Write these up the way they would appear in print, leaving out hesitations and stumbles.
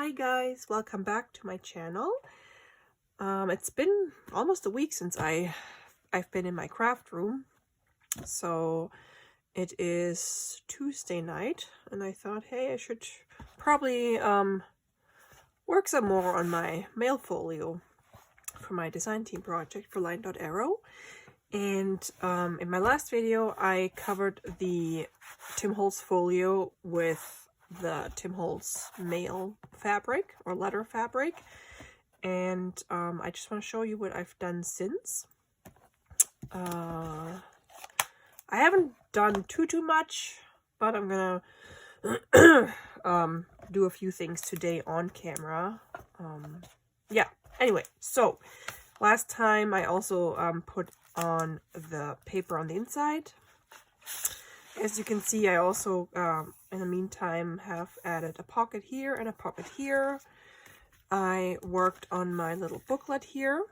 Hi guys, welcome back to my channel. It's been almost a week since I've been in my craft room. So it is Tuesday night and I thought, hey, I should probably work some more on my mail folio for my design team project for LineDotArrow. And in my last video I covered the Tim Holtz folio with the Tim Holtz mail fabric or letter fabric, and I just want to show you what I've done since. I haven't done too much, but I'm gonna do a few things today on camera. Yeah, anyway, so last time I also put on the paper on the inside. As you can see, I also, in the meantime, have added a pocket here and a pocket here. I worked on my little booklet here.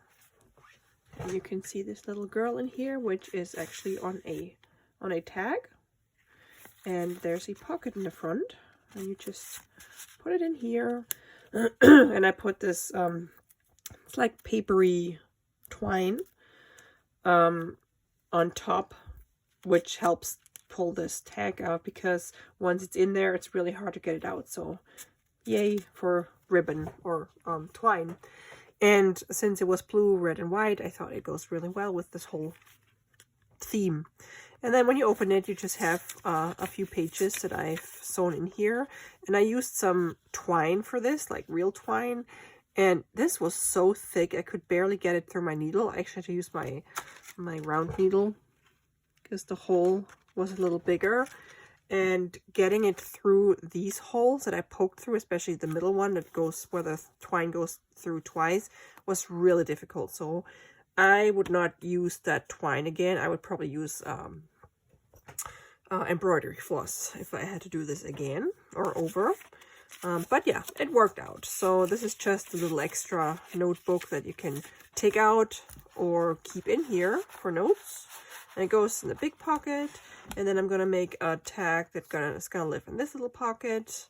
And you can see this little girl in here, which is actually on a tag. And there's a pocket in the front. And you just put it in here. And I put this, it's like papery twine on top, which helps pull this tag out, because once it's in there it's really hard to get it out. So yay for ribbon or twine. And since it was blue, red and white, I thought it goes really well with this whole theme. And then when you open it, you just have a few pages that I've sewn in here, and I used some twine for this, like real twine, and this was so thick I could barely get it through my needle. I actually had to use my round needle because the hole was a little bigger, and getting it through these holes that I poked through, especially the middle one that goes where the twine goes through twice, was really difficult. So I would not use that twine again. I would probably use embroidery floss if I had to do this again or over. But yeah, it worked out. So this is just a little extra notebook that you can take out or keep in here for notes. And it goes in the big pocket, and then I'm gonna make a tag that's gonna live in this little pocket.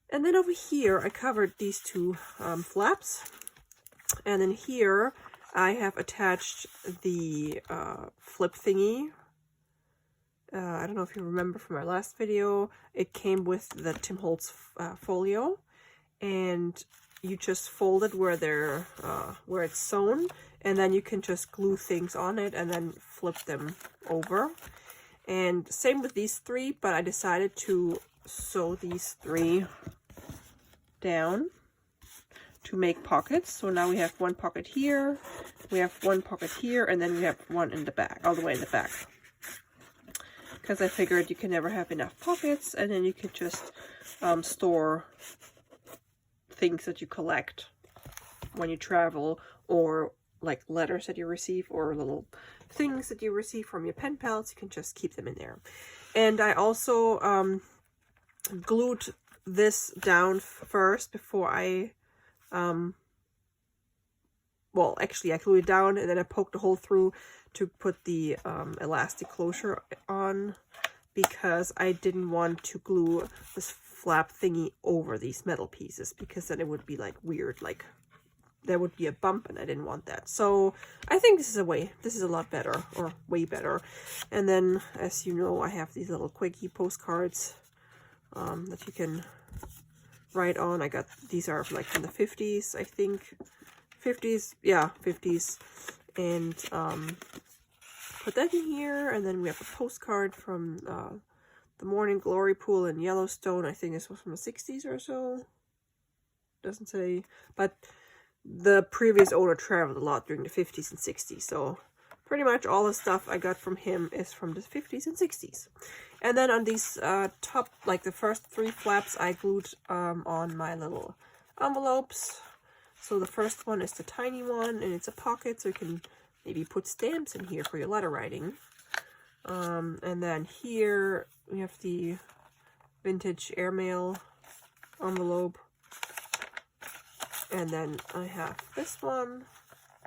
And then over here I covered these two flaps, and then here I have attached the flip thingy. I don't know if you remember from our last video, it came with the Tim Holtz folio, and you just fold it where it's sewn, and then you can just glue things on it and then flip them over. And same with these three, but I decided to sew these three down to make pockets. So now we have one pocket here, we have one pocket here, and then we have one in the back, all the way in the back. Because I figured you can never have enough pockets, and then you can just store things that you collect when you travel, or like letters that you receive, or little things that you receive from your pen pals. You can just keep them in there. And I also glued this down first before I well, actually I glued it down and then I poked a hole through to put the elastic closure on, because I didn't want to glue this flap thingy over these metal pieces, because then it would be like weird, like there would be a bump, and I didn't want that. So I think this is a lot better, or way better. And then, as you know, I have these little quickie postcards that you can write on. I got, these are like from the 50s, I think. 50s, yeah, 50s. And put that in here, and then we have a postcard from the Morning Glory Pool in Yellowstone. I think this was from the 60s or so. Doesn't say, but the previous owner traveled a lot during the 50s and 60s, so pretty much all the stuff I got from him is from the 50s and 60s. And then on these top, like the first three flaps, I glued on my little envelopes. So the first one is the tiny one, and it's a pocket, so you can maybe put stamps in here for your letter writing. And then here we have the vintage Airmail envelope. And then I have this one.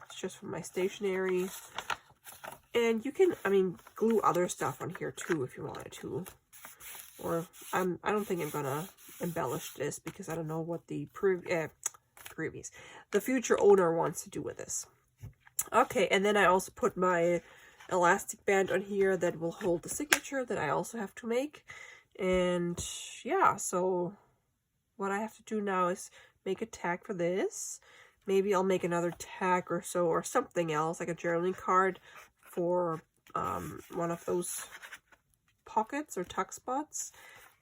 It's just from my stationery. And you can, I mean, glue other stuff on here too if you wanted to. Or I don't think I'm gonna embellish this because I don't know what the future owner wants to do with this. Okay, and then I also put my elastic band on here that will hold the signature that I also have to make. And yeah, so what I have to do now is make a tag for this. Maybe I'll make another tag or so, or something else, like a journaling card for one of those pockets or tuck spots.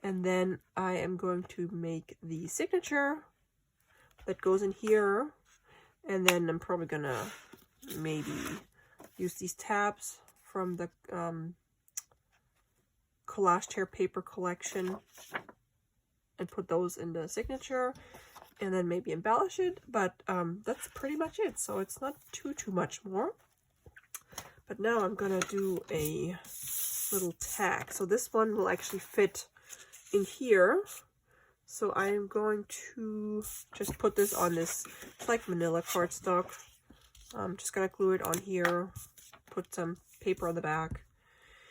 And then I am going to make the signature that goes in here. And then I'm probably gonna maybe use these tabs from the collage tear paper collection and put those in the signature, and then maybe embellish it. But that's pretty much it. So it's not too much more. But now I'm gonna do a little tag. So this one will actually fit in here. So I am going to just put this on this, it's like manila cardstock. I'm just gonna glue it on here, put some paper on the back,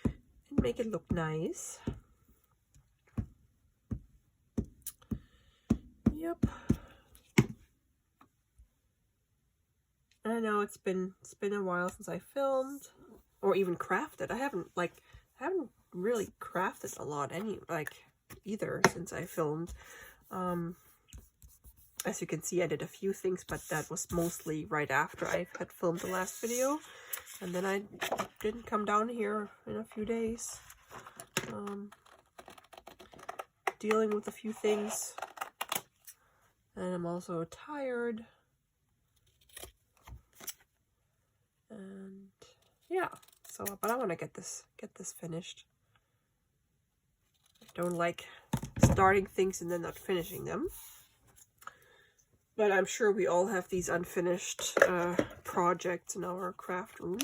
and make it look nice. Yep. I know it's been a while since I filmed or even crafted. I haven't really crafted a lot either since I filmed. As you can see, I did a few things, but that was mostly right after I had filmed the last video, and then I didn't come down here in a few days. Dealing with a few things, and I'm also tired, and yeah. So, but I want to get this finished. I don't like starting things and then not finishing them. But I'm sure we all have these unfinished projects in our craft room.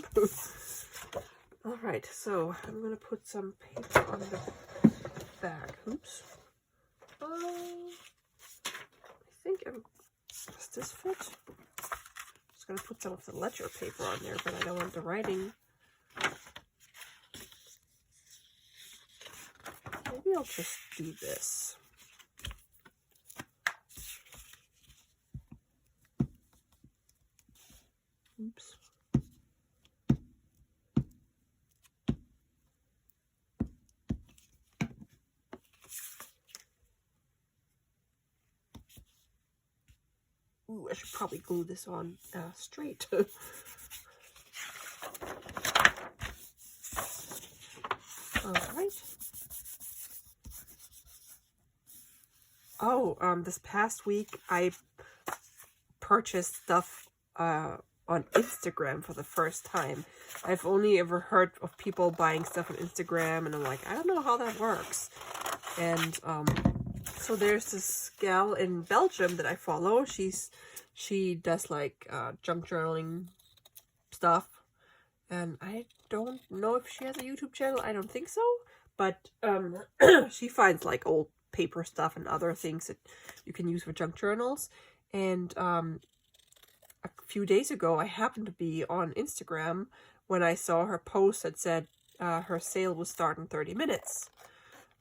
Alright, so I'm going to put some paper on the back. Oops. I think does this fit? I'm just going to put some of the ledger paper on there, but I don't want the writing. Maybe I'll just do this. Oops. Ooh, I should probably glue this on straight. Alright. Oh, this past week I purchased stuff on Instagram for the first time. I've only ever heard of people buying stuff on Instagram, and I'm like, I don't know how that works. And so there's this gal in Belgium that I follow. She does like junk journaling stuff, and I don't know if she has a YouTube channel. I don't think so, but she finds like old paper stuff and other things that you can use for junk journals. And a few days ago, I happened to be on Instagram when I saw her post that said her sale would start in 30 minutes.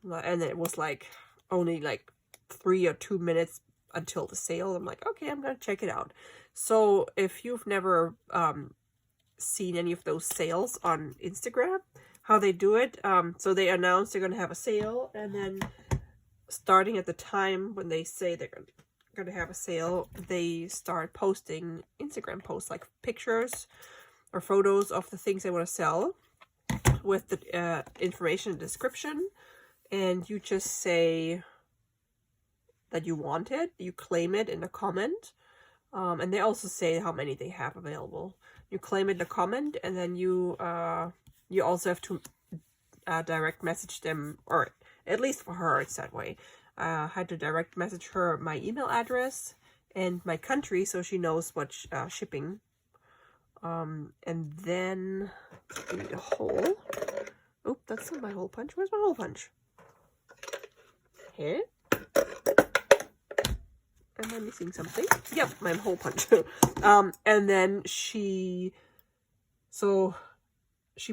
And it was like only like 3 or 2 minutes until the sale. I'm like, okay, I'm going to check it out. So if you've never seen any of those sales on Instagram, how they do it, so they announce they're going to have a sale, and then starting at the time when they say they're going to have a sale, they start posting Instagram posts, like pictures or photos of the things they want to sell with the information and description, and you just say that you want it, you claim it in a comment, and they also say how many they have available. You claim it in a comment, and then you also have to direct message them, or at least for her it's that way. I had to direct message her my email address and my country so she knows what shipping. And then I need a hole. Oh, that's not my hole punch. Where's my hole punch? Here. Am I missing something? Yep, my hole punch. And then she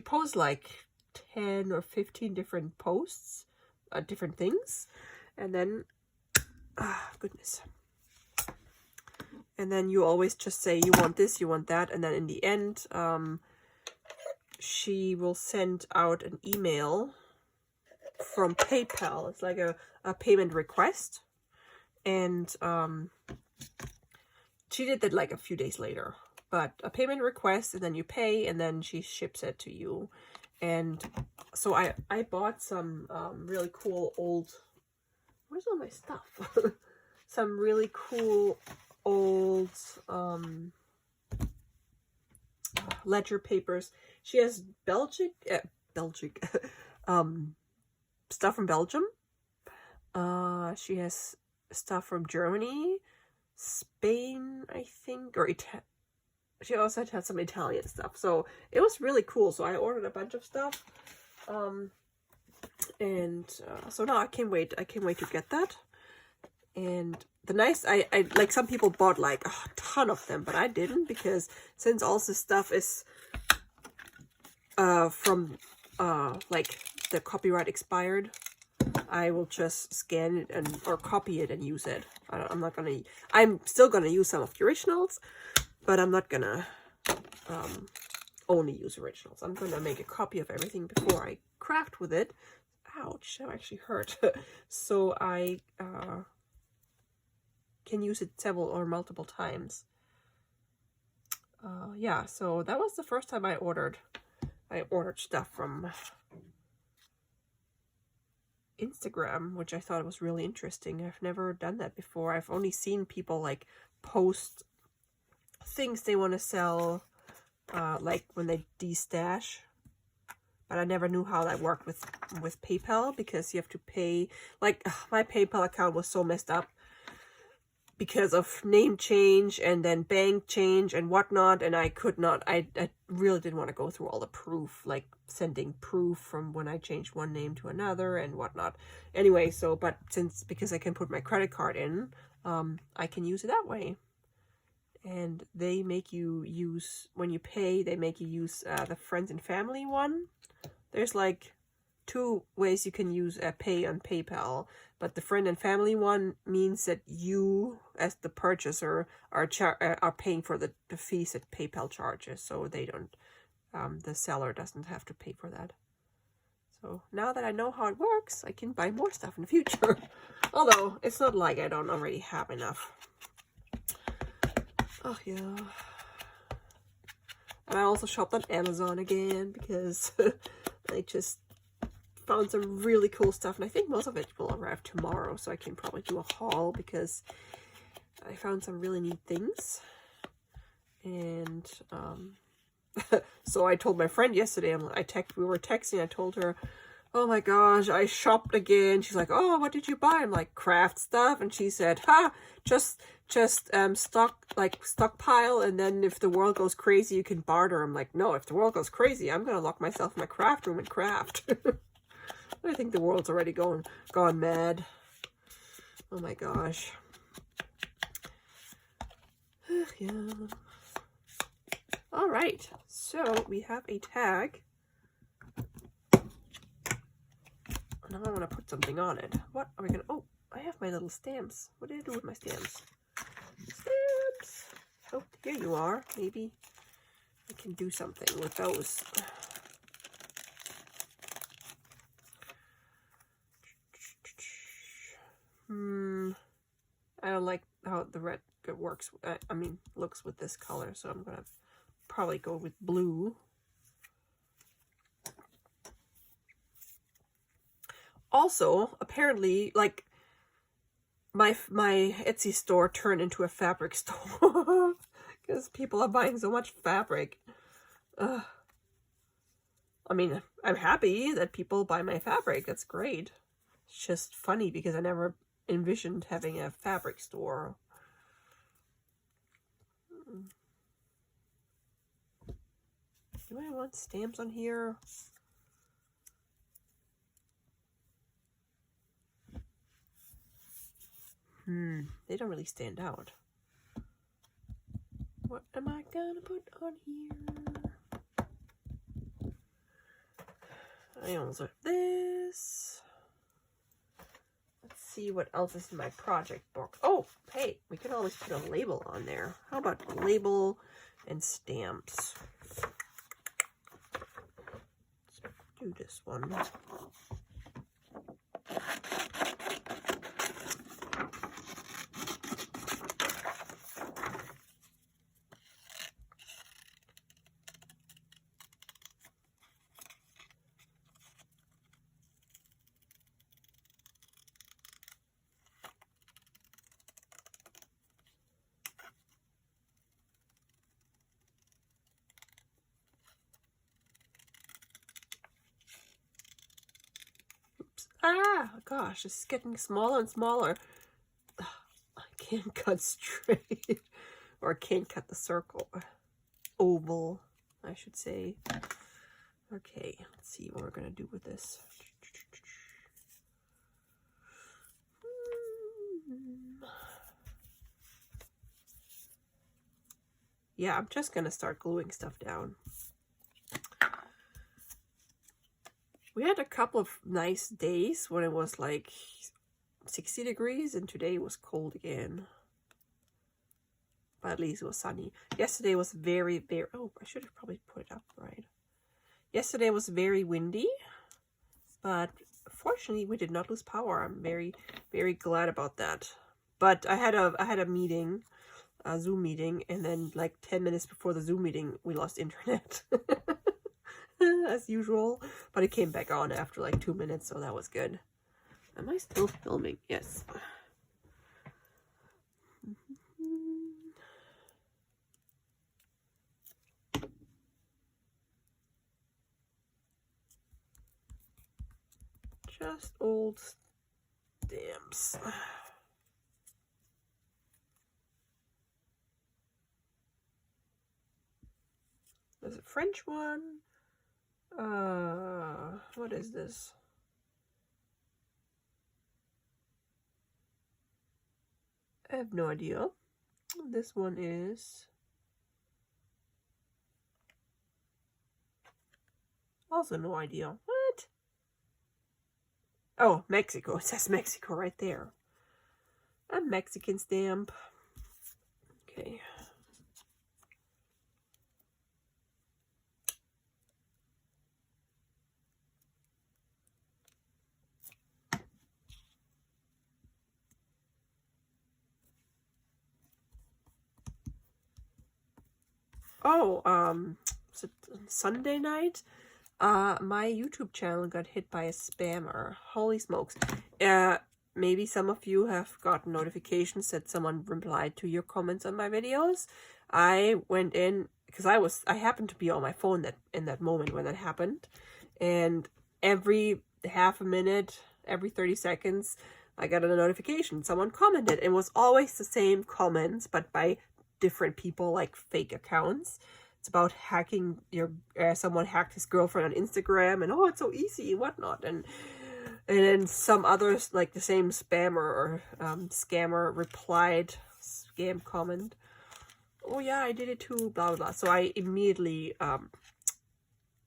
posts like 10 or 15 different posts, different things, and then Ah, goodness. And then you always just say you want this, you want that, and then in the end, she will send out an email from PayPal. It's like a payment request. And she did that like a few days later. But a payment request, and then you pay, and then she ships it to you. And so I bought some really cool old... Where's all my stuff? Some really cool old ledger papers. She has Belgic stuff from Belgium. She has stuff from Germany, Spain, I think, or she also had some Italian stuff. So it was really cool. So I ordered a bunch of stuff. So now I can't wait. I can't wait to get that. And the nice, I like, some people bought like a ton of them, but I didn't, because since all this stuff is from like the copyright expired, I will just scan it or copy it and use it. I'm still gonna use some of the originals, but I'm not gonna only use originals. I'm gonna make a copy of everything before I craft with it. Ouch, that actually hurt. So I can use it several or multiple times. Yeah, so that was the first time I ordered stuff from Instagram, which I thought was really interesting. I've never done that before. I've only seen people like post things they want to sell, like when they destash, but I never knew how that worked with PayPal, because you have to pay. Like, my PayPal account was so messed up because of name change and then bank change and whatnot, and I could not, I really didn't want to go through all the proof, like sending proof from when I changed one name to another and whatnot. Anyway, so, but because I can put my credit card in, I can use it that way. And they make you use, when you pay, they make you use the friends and family one. There's like 2 ways you can use pay on PayPal, but the friend and family one means that you, as the purchaser, are paying for the fees that PayPal charges, so they don't, the seller doesn't have to pay for that. So now that I know how it works, I can buy more stuff in the future. Although it's not like I don't already have enough. Oh yeah. And I also shopped on Amazon again, because I just found some really cool stuff, and I think most of it will arrive tomorrow, so I can probably do a haul, because I found some really neat things. And so I told my friend yesterday, we were texting, I told her, oh my gosh, I shopped again. She's like, oh, what did you buy? I'm like, craft stuff. And she said, just stockpile, and then if the world goes crazy, you can barter. I'm like, no, if the world goes crazy, I'm gonna lock myself in my craft room and craft. I think the world's already gone mad. Oh my gosh. Yeah. All right, so we have a tag. Now I want to put something on it. What are we gonna? Oh, I have my little stamps. What did I do with my stamps? Stamps. Oh, here you are. Maybe I can do something with those. I don't like how the red works. I mean, looks with this color, so I'm gonna probably go with blue. Also, apparently, like, my Etsy store turned into a fabric store because people are buying so much fabric. I mean, I'm happy that people buy my fabric. That's great. It's just funny because I never envisioned having a fabric store. Do I want stamps on here? They don't really stand out. What am I gonna put on here? I also have this. Let's see what else is in my project book. Oh, hey, we can always put a label on there. How about a label and stamps? Let's do this one. Ah, gosh, it's getting smaller and smaller. Ugh, I can't cut straight. Or I can't cut the circle. Oval, I should say. Okay, let's see what we're going to do with this. Yeah, I'm just going to start gluing stuff down. We had a couple of nice days when it was like 60 degrees, and today was cold again. But at least it was sunny. Yesterday was very, oh, I should have probably put it up right. Yesterday was very windy, but fortunately we did not lose power. I'm very, very glad about that. But I had a meeting, a Zoom meeting, and then like 10 minutes before the Zoom meeting, we lost internet. As usual, but it came back on after like 2 minutes, so that was good. Am I still filming? Yes. Just old stamps. There's a French one. What is this? I have no idea. This one is also no idea. What? Oh, Mexico. It says Mexico right there. A Mexican stamp. Okay. Oh, Sunday night, my YouTube channel got hit by a spammer. Holy smokes. Maybe some of you have gotten notifications that someone replied to your comments on my videos. I went in, because I happened to be on my phone in that moment when that happened. And every half a minute, every 30 seconds, I got a notification. Someone commented. It was always the same comments, but by different people, like fake accounts. It's about hacking someone hacked his girlfriend on Instagram, and oh, it's so easy and whatnot. And then some others, like the same spammer or scammer, replied, scam comment, oh yeah, I did it too, blah blah blah. So I immediately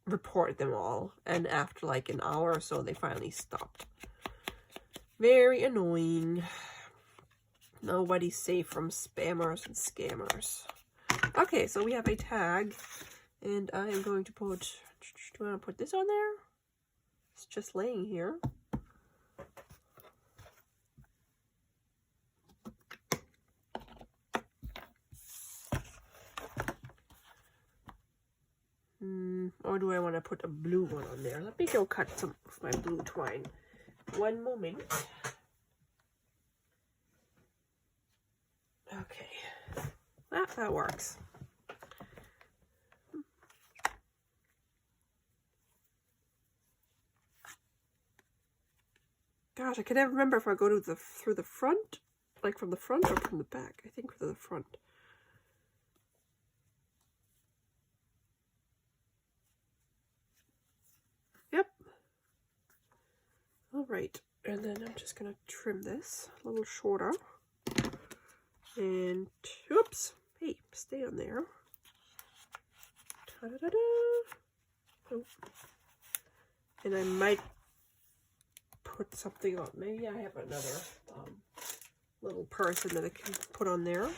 reported them all, and after like an hour or so, they finally stopped. Very annoying. Nobody's safe from spammers and scammers. Okay, so we have a tag, and I am going to put, do I want to put this on there? It's just laying here. Or do I want to put a blue one on there? Let me go cut some of my blue twine. One moment. Okay, that works. Gosh, I can never remember if I go to through the front, like from the front or from the back. I think from the front. Yep. All right, and then I'm just gonna trim this a little shorter. And oops, hey, stay on there. Ta-da-da-da. Oh. And I might put something on. Maybe I have another little person that I can put on there.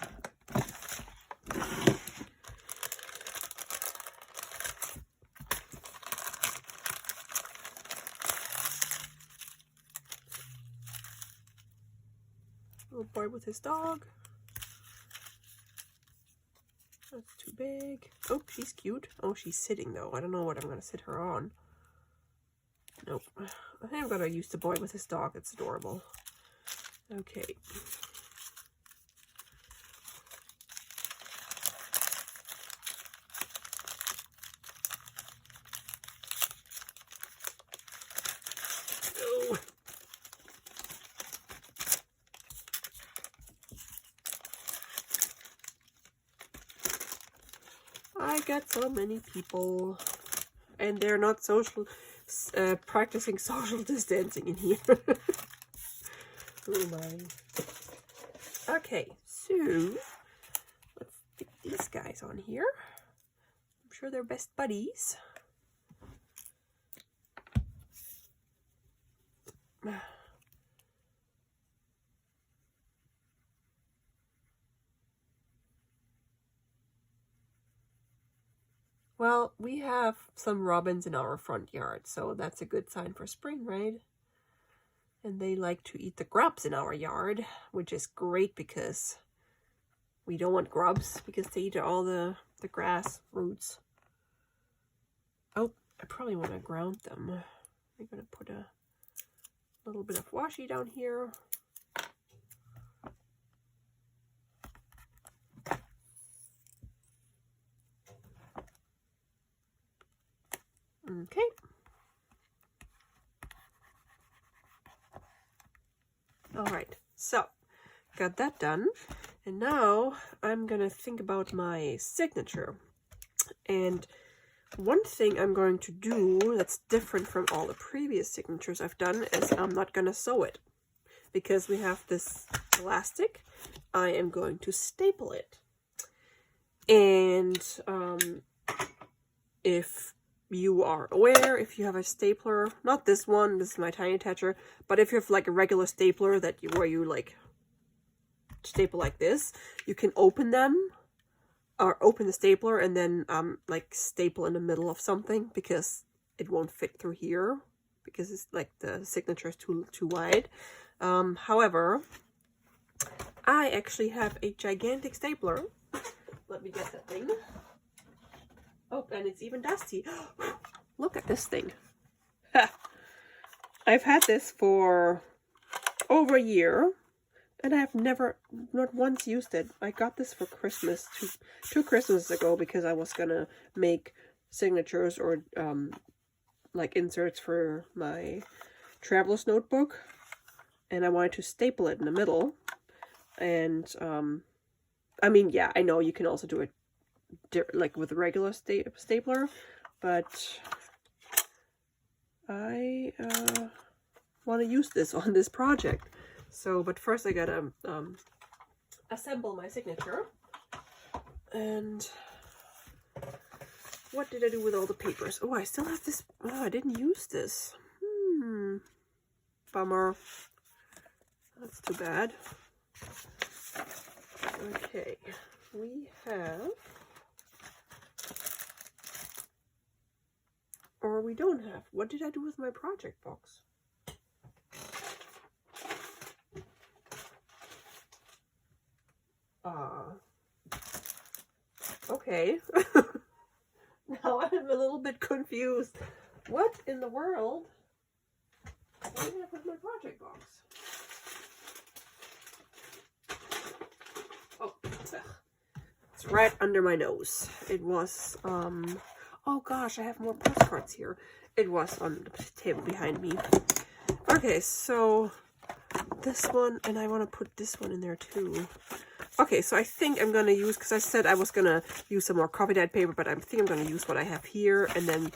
Little boy with his dog. That's too big. Oh, she's cute. Oh, she's sitting though. I don't know what I'm gonna sit her on. Nope. I think I'm gonna use the boy with his dog. It's adorable. Okay. Oh. I got so many people, and they're not practicing social distancing in here. Oh my. Okay, so let's stick these guys on here. I'm sure they're best buddies. Well, we have some robins in our front yard, so that's a good sign for spring, right? And they like to eat the grubs in our yard, which is great because we don't want grubs because they eat all the grass roots. Oh, I probably want to ground them. I'm going to put a little bit of washi down here. Okay. All right, so got that done. And now I'm gonna think about my signature. And one thing I'm going to do that's different from all the previous signatures I've done is I'm not gonna sew it. Because we have this elastic, I am going to staple it. And if you are aware, if you have a stapler, not this one, this is my tiny attacher, but if you have like a regular stapler where you like staple like this, you can open them or open the stapler and then like staple in the middle of something because it won't fit through here because it's like the signature is too wide. However, I actually have a gigantic stapler. Let me get that thing. Oh, and it's even dusty. Look at this thing. I've had this for over a year, and I have not once used it. I got this for Christmas, two Christmases ago, because I was gonna make signatures or like inserts for my traveler's notebook, and I wanted to staple it in the middle. And I mean, yeah, I know you can also do it like with a regular stapler, but I want to use this on this project. So, but first I gotta assemble my signature. And what did I do with all the papers? Oh, I still have this. Oh, I didn't use this. Bummer. That's too bad. Okay, we have, or we don't have. What did I do with my project box? Okay. Now I'm a little bit confused. What in the world? What did I put in my project box? Oh, it's right under my nose. It was, oh gosh, I have more postcards here. It was on the table behind me. Okay, so this one, and I want to put this one in there too. Okay, so I think I'm going to use, because I said I was going to use some more coffee dyed paper, but I think I'm going to use what I have here, and then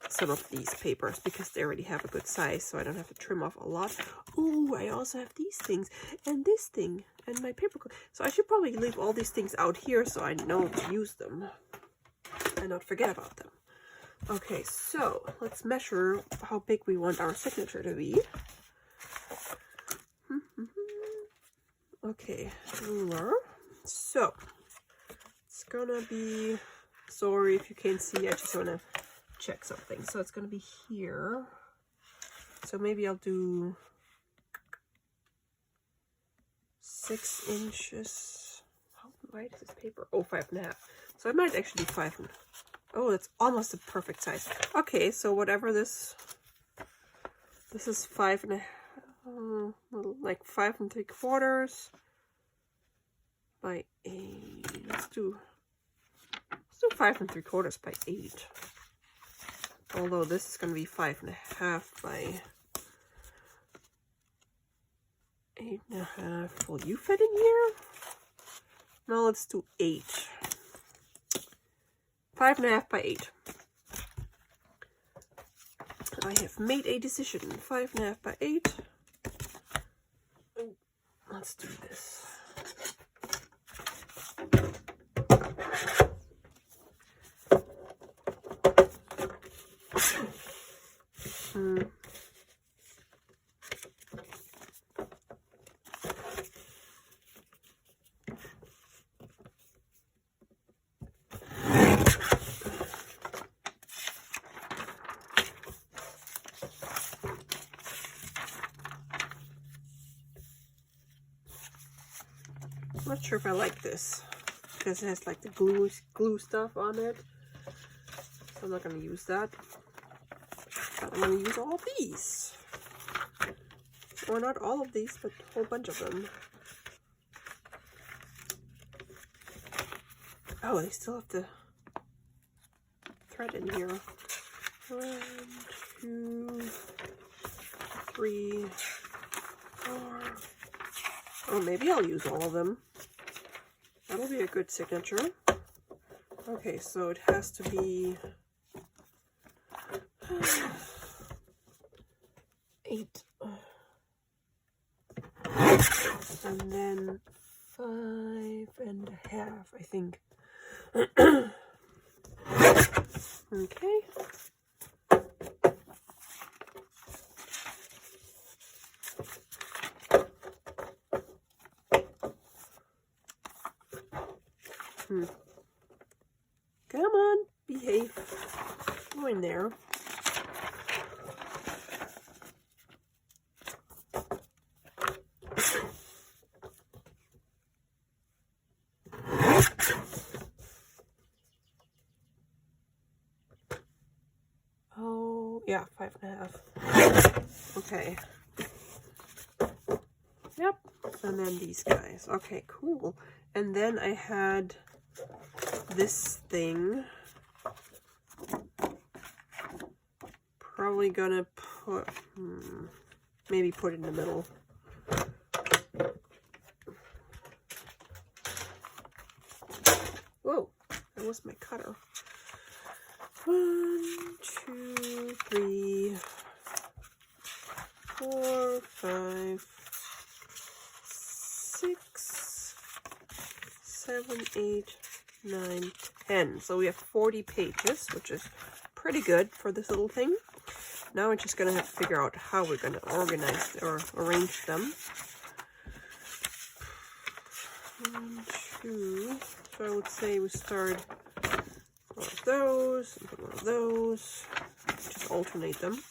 some of these papers, because they already have a good size, so I don't have to trim off a lot. Oh, I also have these things, and this thing, and my paper. So I should probably leave all these things out here so I know to use them, and not forget about them. Okay, so let's measure how big we want our signature to be. Okay, ruler. So it's gonna be, sorry if you can't see, I just wanna check something. So it's gonna be here. So maybe I'll do 6 inches. How wide is this paper? Oh, 5.5. So I might actually do 5. Oh, that's almost the perfect size. Okay, so whatever this is 5.5, like 5 3/4 by 8. Let's do 5 3/4 by 8. Although this is going to be 5.5 by 8.5. Will you fit in here? No, let's do 8. 5.5 by 8. I have made a decision. 5.5 by 8. Let's do this. I'm not sure if I like this because it has like the glue stuff on it. So I'm not going to use that. But I'm going to use all these. Or not all of these, but a whole bunch of them. Oh, they still have the thread in here. 1, 2, 3, 4. Oh, maybe I'll use all of them. That'll be a good signature. Okay, so it has to be 8. And then 5.5, I think. Okay. Come on, behave. Go in there. Oh, yeah, 5.5. Okay. Yep. And then these guys. Okay, cool. And then I had this thing. Probably gonna put, maybe put it in the middle. Whoa, that was my cutter. 1, 2, 3, 4, 5, 6, 7, 8, 9, 10. So we have 40 pages, which is pretty good for this little thing. Now we're just going to have to figure out how we're going to organize or arrange them. 1, 2. So I would say we start one of those, and put one of those. Just alternate them.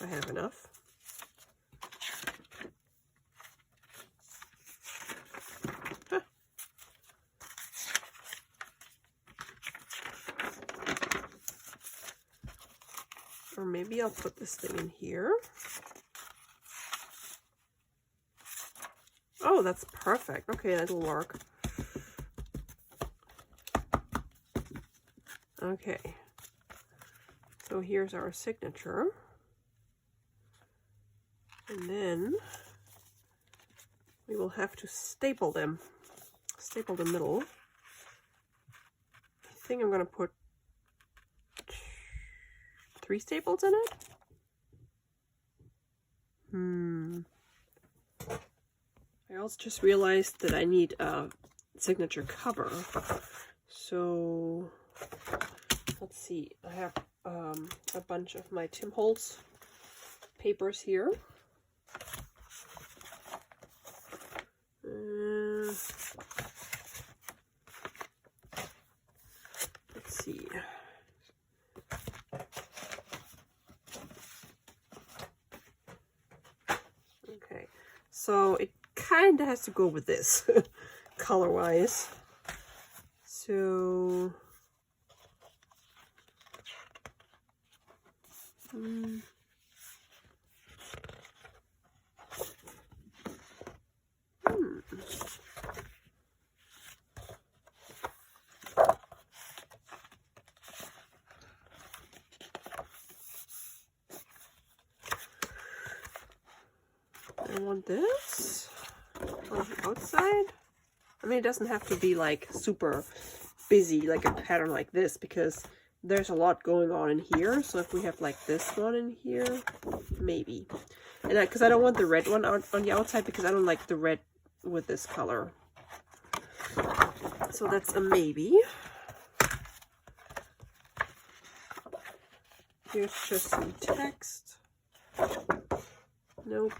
I have enough. Or maybe I'll put this thing in here. Oh, that's perfect. Okay, that'll work. Okay. So here's our signature. And then we will have to staple them. Staple the middle. I think I'm going to put 3 staples in it. I also just realized that I need a signature cover. So let's see, I have a bunch of my Tim Holtz papers here. Let's see. Okay, so it kind of has to go with this color-wise. So I want this on the outside. I mean, it doesn't have to be like super busy, like a pattern like this, because there's a lot going on in here. So if we have like this one in here, maybe. And because I don't want the red one on the outside, because I don't like the red with this color. So that's a maybe. Here's just some text. Nope.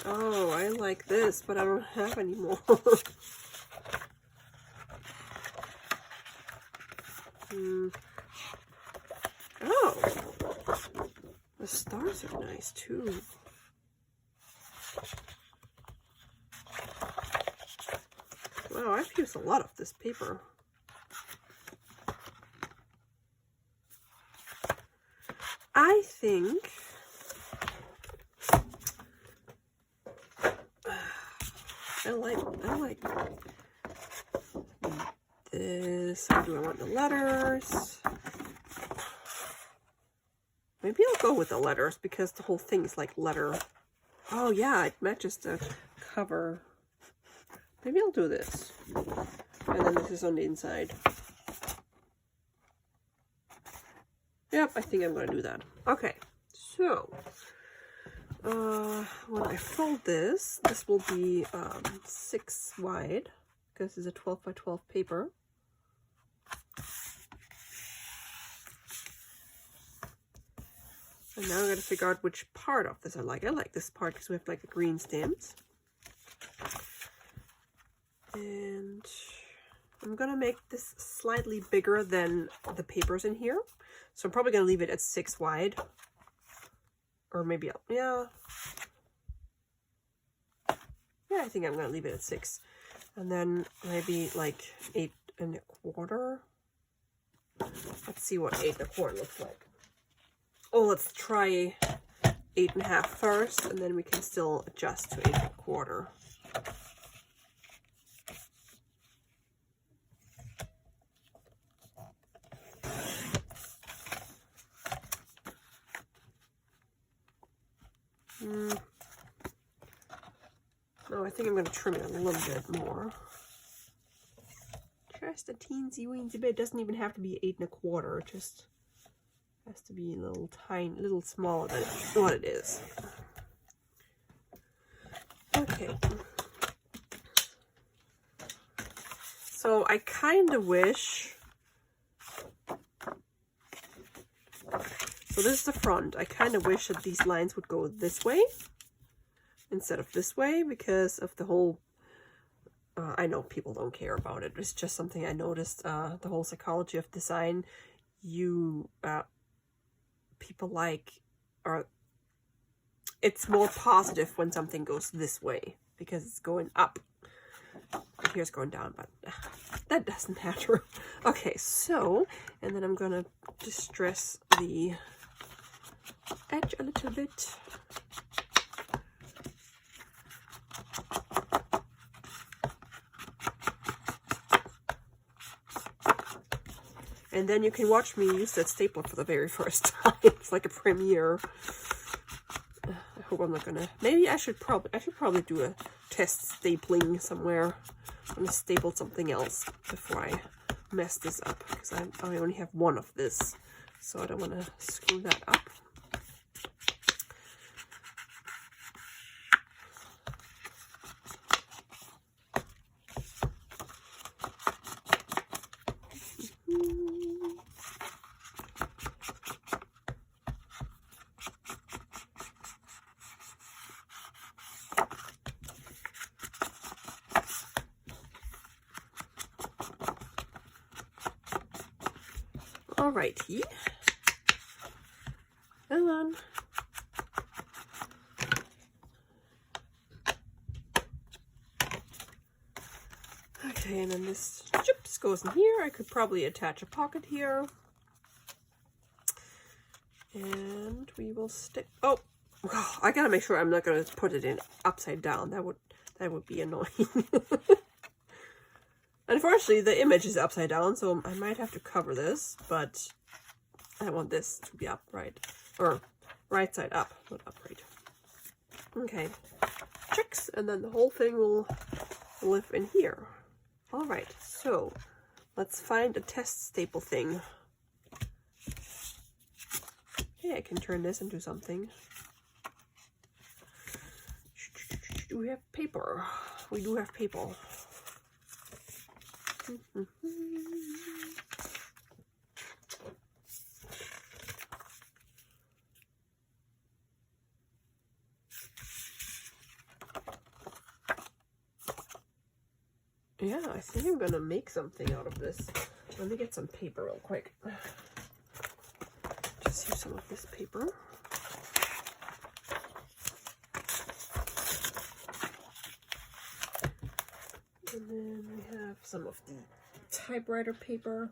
Oh, I like this, but I don't have any more. Oh, the stars are nice too. Wow, I've used a lot of this paper. I think I like this. How do I want the letters? Maybe I'll go with the letters because the whole thing is like letter. Oh yeah, it matches the cover. Maybe I'll do this. And then this is on the inside. Yep, I think I'm gonna do that. Okay, so when I fold this, this will be 6 wide because it's a 12 by 12 paper. And now I gotta figure out which part of this I like. I like this part because we have like the green stamps. And I'm gonna make this slightly bigger than the papers in here. So I'm probably gonna leave it at 6 wide. Or maybe yeah, I think I'm gonna leave it at 6, and then maybe like 8 1/4. Let's see what 8 1/4 looks like. Oh, let's try 8 1/2 first, and then we can still adjust to 8 1/4. No, I think I'm going to trim it a little bit more. Just a teensy weensy bit. It doesn't even have to be 8 1/4. It just has to be a little tiny, little smaller than what it is. Okay. So I kind of wish. So this is the front. I kind of wish that these lines would go this way instead of this way because of the whole, I know people don't care about it. It's just something I noticed, the whole psychology of design. People it's more positive when something goes this way because it's going up. Here's going down, but that doesn't matter. Okay, so, and then I'm gonna distress the edge a little bit. And then you can watch me use that stapler for the very first time. It's like a premiere. I hope I'm not gonna. Maybe I should probably do a test stapling somewhere. I'm gonna staple something else before I mess this up because I only have one of this, so I don't want to screw that up. Alrighty. Come on. Okay, and then this chips goes in here. I could probably attach a pocket here. And we will stick. Oh, I gotta make sure I'm not gonna put it in upside down. That would be annoying. Unfortunately, the image is upside down, so I might have to cover this, but I want this to be upright, or right side up, not upright. Okay, checks, and then the whole thing will live in here. All right, so let's find a test staple thing. Okay, I can turn this into something. Do we have paper? We do have paper. Yeah, I think I'm gonna make something out of this. Let me get some paper real quick. Just use some of this paper. And then we have some of the typewriter paper.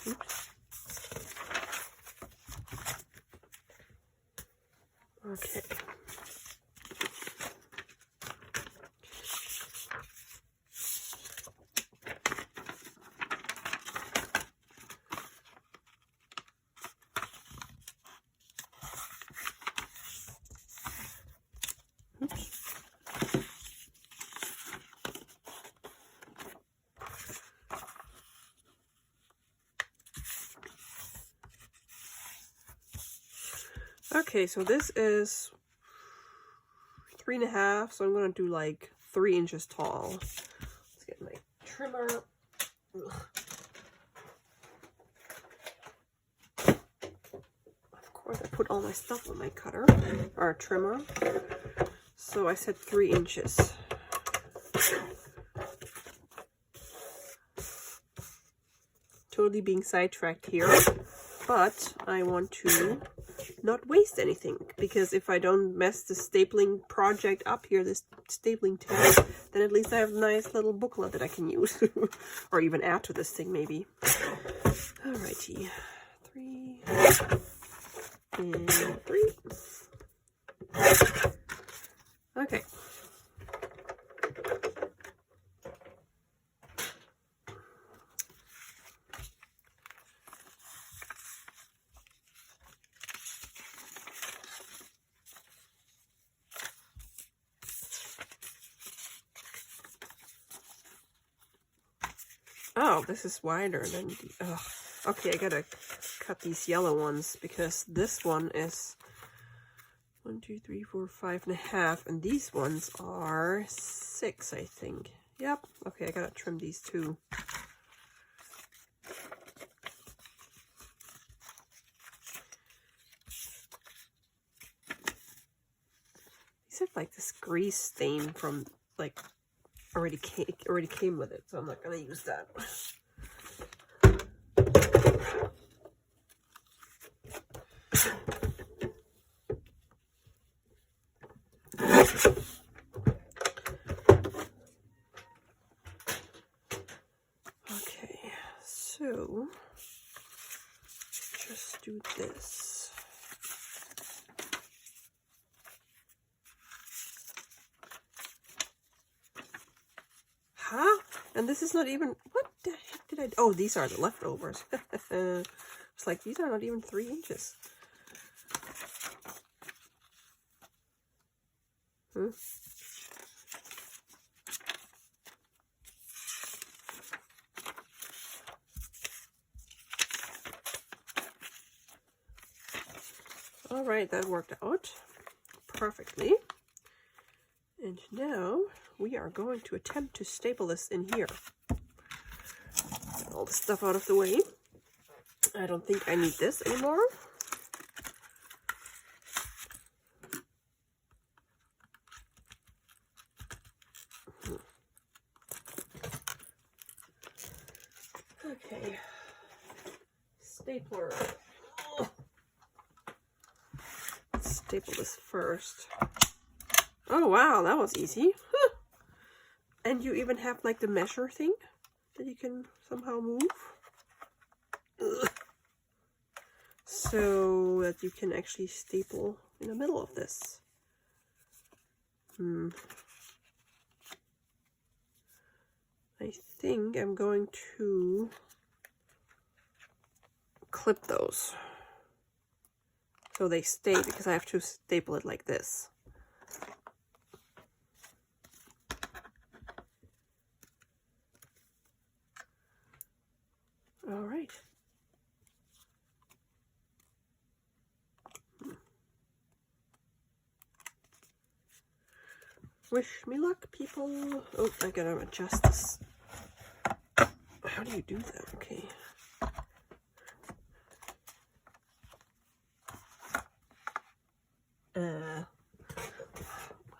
Oops. Okay. Okay, so this is 3.5, so I'm gonna do like 3 inches tall. Let's get my trimmer. Ugh. Of course, I put all my stuff on my cutter or trimmer. So I said 3 inches. Totally being sidetracked here, but I want to not waste anything, because if I don't mess the stapling project up here, this stapling tab, then at least I have a nice little booklet that I can use or even add to this thing maybe. Alrighty, 3 and 3. Okay. Oh, this is wider than the, okay, I gotta cut these yellow ones, because this one is 1, 2, 3, 4, 5.5, and these ones are 6, I think. Yep. Okay, I gotta trim these too. These have like this grease stain from like already came with it, so I'm not gonna use that. Okay, so just do this. Huh? And this is not even, what the heck did I do? Oh, these are the leftovers. It's like, these are not even 3 inches. Hmm? All right, that worked out perfectly. And now we are going to attempt to staple this in here. Get all the stuff out of the way. I don't think I need this anymore. Okay. Stapler. Let's staple this first. Oh wow, that was easy. Huh. And you even have like the measure thing that you can somehow move. Ugh. So that you can actually staple in the middle of this. I think I'm going to clip those so they stay, because I have to staple it like this. All right. Wish me luck, people. Oh, I gotta adjust this. How do you do that? Okay.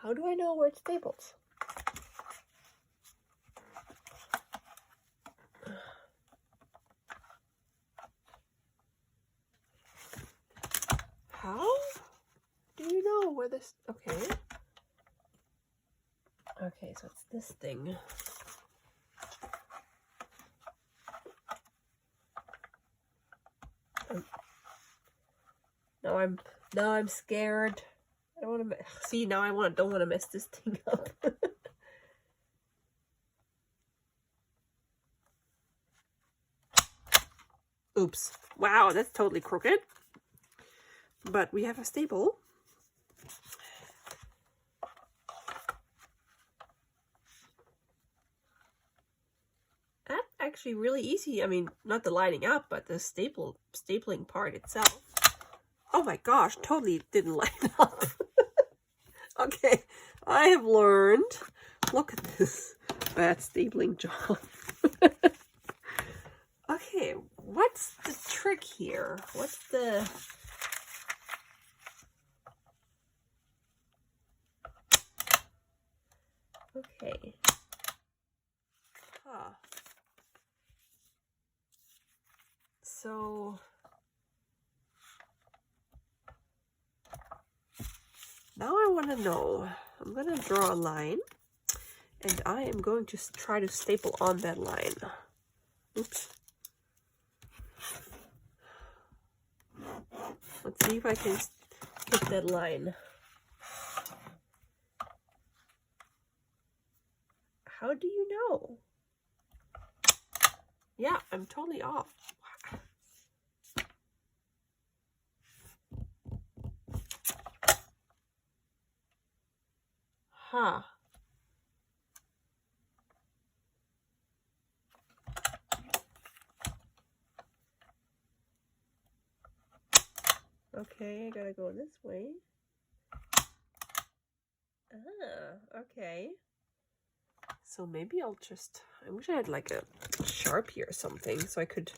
How do I know where it's stapled? How do you know where this? Okay. Okay, so it's this thing. Now I'm scared. I don't want to see. Now don't want to mess this thing up. Oops! Wow, that's totally crooked. But we have a staple. That's actually really easy. I mean, not the lining up, but the stapling part itself. Oh my gosh, totally didn't line up. Okay, I have learned. Look at this bad stapling job. Okay, what's the trick here? What's the... Okay. Huh. So... now I want to know. I'm going to draw a line. And I am going to try to staple on that line. Oops. Let's see if I can hit that line. How do you know? Yeah, I'm totally off. Huh. Okay, I gotta go this way. Ah, okay. So maybe I'll just... I wish I had like a Sharpie or something so I could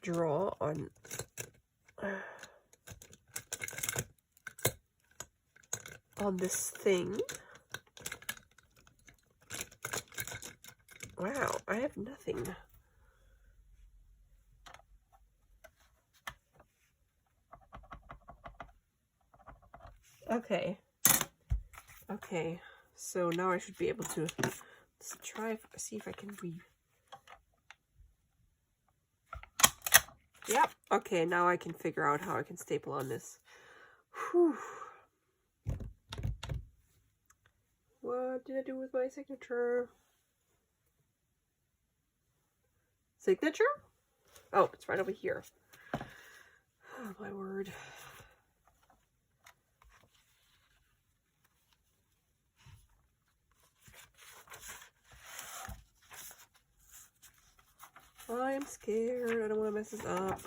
draw on... on this thing. Wow, I have nothing. Okay. Okay, so now I should be able to see if I can Yep. Okay, now I can figure out how I can staple on this. Whew. What did I do with my signature? Signature? Oh, it's right over here. Oh, my word. I'm scared. I don't want to mess this up.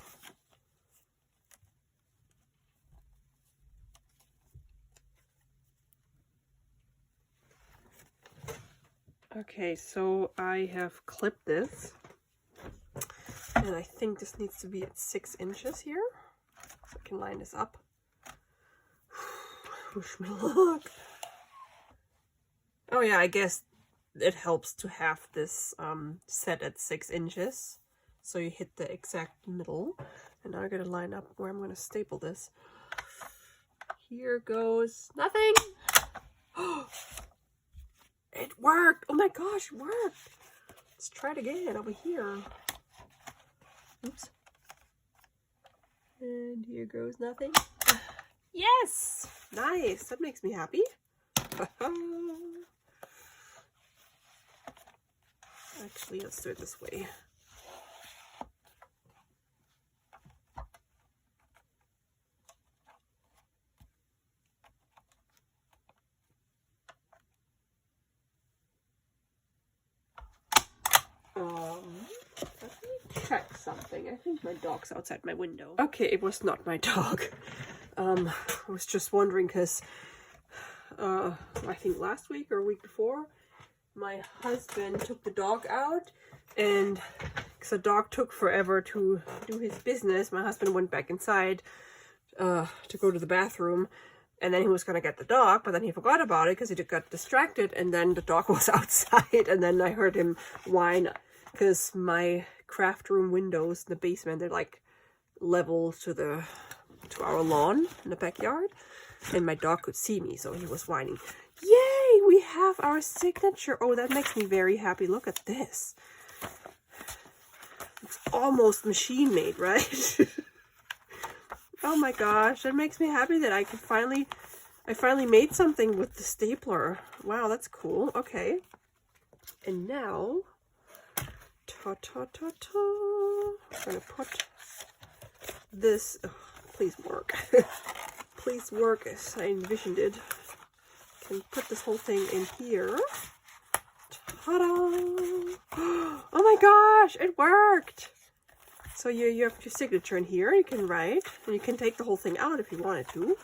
Okay, so I have clipped this. And I think this needs to be at 6 inches here. So I can line this up. Wish me luck. Oh yeah, I guess it helps to have this set at 6 inches. So you hit the exact middle. And now I gotta line up where I'm gonna staple this. Here goes nothing. It worked! Oh my gosh, it worked! Let's try it again over here. Oops. And here goes nothing. Yes! Nice! That makes me happy. Actually, let's do it this way. Let me check something. I think my dog's outside my window. Okay, it was not my dog. I was just wondering because I think last week or a week before, my husband took the dog out, and because the dog took forever to do his business, my husband went back inside to go to the bathroom, and then he was gonna get the dog, but then he forgot about it because he got distracted, and then the dog was outside, and then I heard him whine because my craft room windows in the basement, they're like level to our lawn in the backyard, and my dog could see me, so he was whining. Yay, we have our signature. Oh, that makes me very happy. Look at this. It's almost machine made, right? Oh my gosh, that makes me happy that I finally made something with the stapler. Wow, that's cool. Okay. And now, I'm gonna put this, oh, please work. Please work as I envisioned it. Can put this whole thing in here. Ta-da! Oh my gosh, it worked! So you have your signature in here, you can write, and you can take the whole thing out if you wanted to.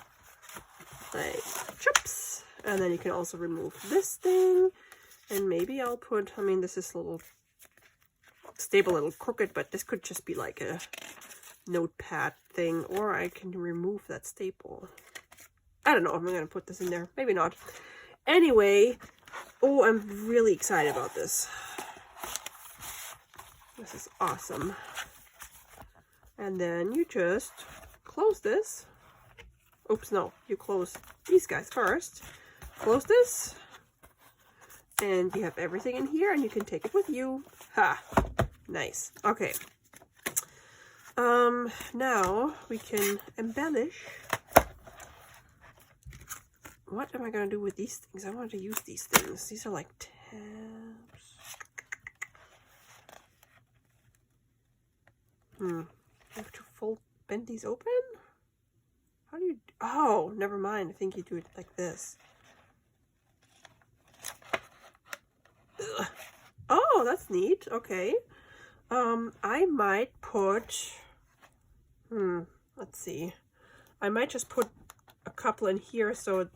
Like, chips! And then you can also remove this thing, and maybe I'll put, I mean, this is a little staple, a little crooked, but this could just be like a notepad thing, or I can remove that staple. I don't know if I'm going to put this in there. Maybe not. Anyway, oh, I'm really excited about this. This is awesome. And then you just close this. Oops, no. You close these guys first. Close this. And you have everything in here, and you can take it with you. Ha! Nice. Okay. Now we can embellish. What am I going to do with these things? I want to use these things. These are like tabs. I have to bend these open? How do you... Oh, never mind. I think you do it like this. Ugh. Oh, that's neat. Okay. I might put... let's see. I might just put a couple in here so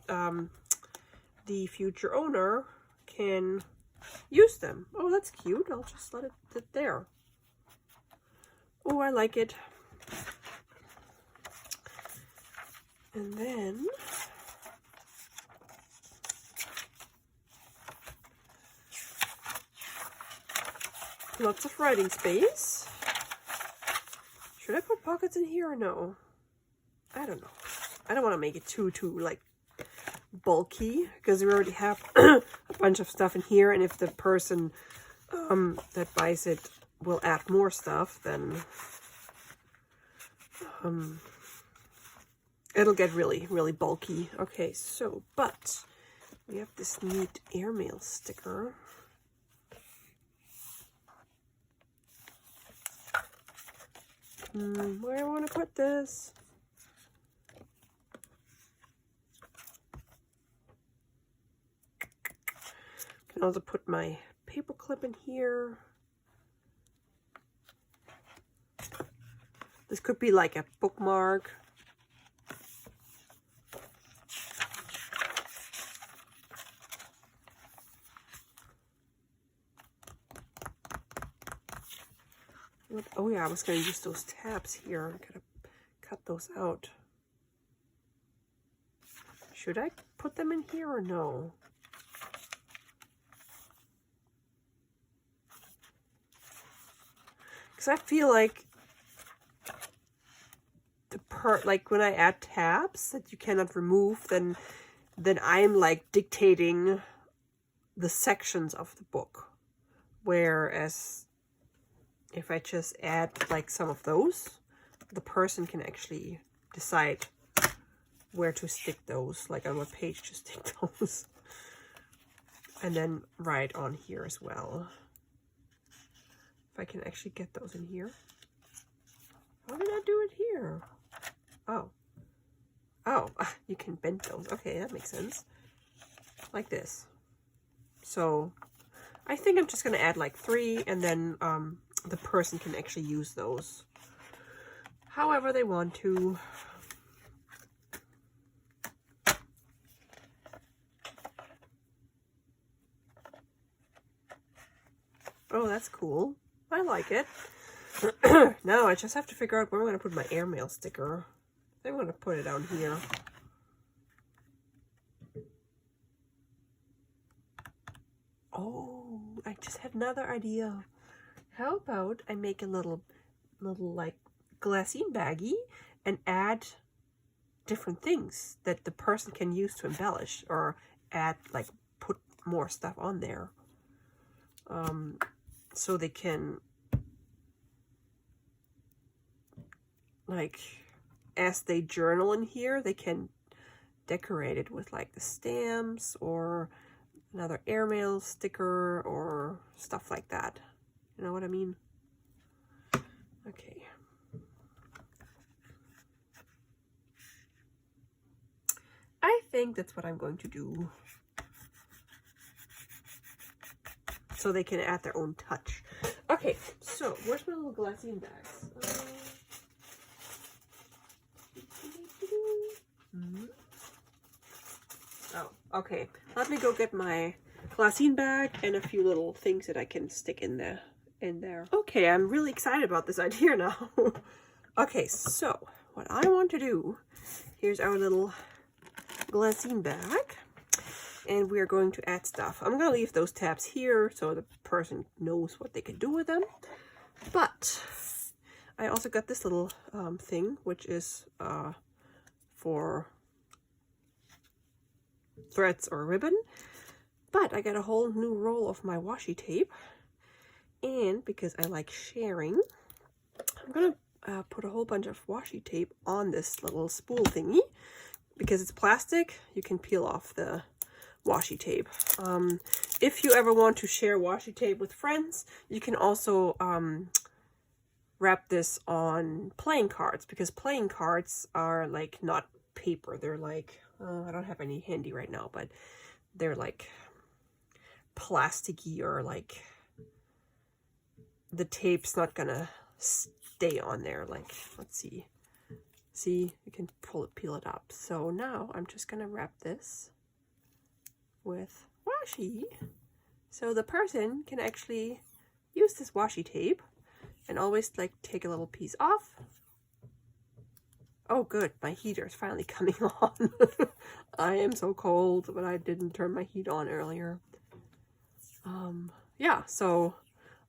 the future owner can use them. Oh, that's cute. I'll just let it sit there. Oh, I like it. And then lots of writing space. Should I put pockets in here or no? I don't know. I don't want to make it too like bulky because we already have a bunch of stuff in here, and if the person that buys it will add more stuff, then it'll get really bulky. Okay, so but we have this neat Airmail sticker. Where do I want to put this? Can also put my paper clip in here. This could be like a bookmark. What? Oh yeah, I was going to use those tabs here. I gotta cut those out. Should I put them in here or no? Because I feel like like when I add tabs that you cannot remove, then I'm like dictating the sections of the book. Whereas if I just add like some of those, the person can actually decide where to stick those, like on what page to stick those. And then write on here as well. If I can actually get those in here. How did I do it here? Oh. Oh, you can bend those. Okay, that makes sense. Like this. So I think I'm just going to add like 3, and then the person can actually use those however they want to. Oh, that's cool. I like it. Now I just have to figure out where I'm going to put my Airmail sticker. I'm going to put it down here. Oh, I just had another idea. How about I make a little like glassine baggie and add different things that the person can use to embellish, or add, like, put more stuff on there. So they can, like, as they journal in here, they can decorate it with like the stamps or another Airmail sticker or stuff like that. You know what I mean? Okay. I think that's what I'm going to do. So they can add their own touch. Okay, so where's my little glassine bags? Oh, okay. Let me go get my glassine bag and a few little things that I can stick in there. Okay, I'm really excited about this idea now. Okay, so what I want to do, here's our little glassine bag, and we are going to add stuff. I'm gonna leave those tabs here so the person knows what they can do with them. But I also got this little thing, which is for threads or ribbon. But I got a whole new roll of my washi tape, and because I like sharing, I'm gonna put a whole bunch of washi tape on this little spool thingy. Because it's plastic, you can peel off the washi tape. If you ever want to share washi tape with friends, you can also wrap this on playing cards, because playing cards are like not paper. They're like, I don't have any handy right now, but they're like plasticky, or like the tape's not gonna stay on there. Like, let's see. See, you can peel it up. So now I'm just gonna wrap this with washi, so the person can actually use this washi tape and always like take a little piece off. Oh good, my heater is finally coming on. I am so cold, but I didn't turn my heat on earlier. Yeah, so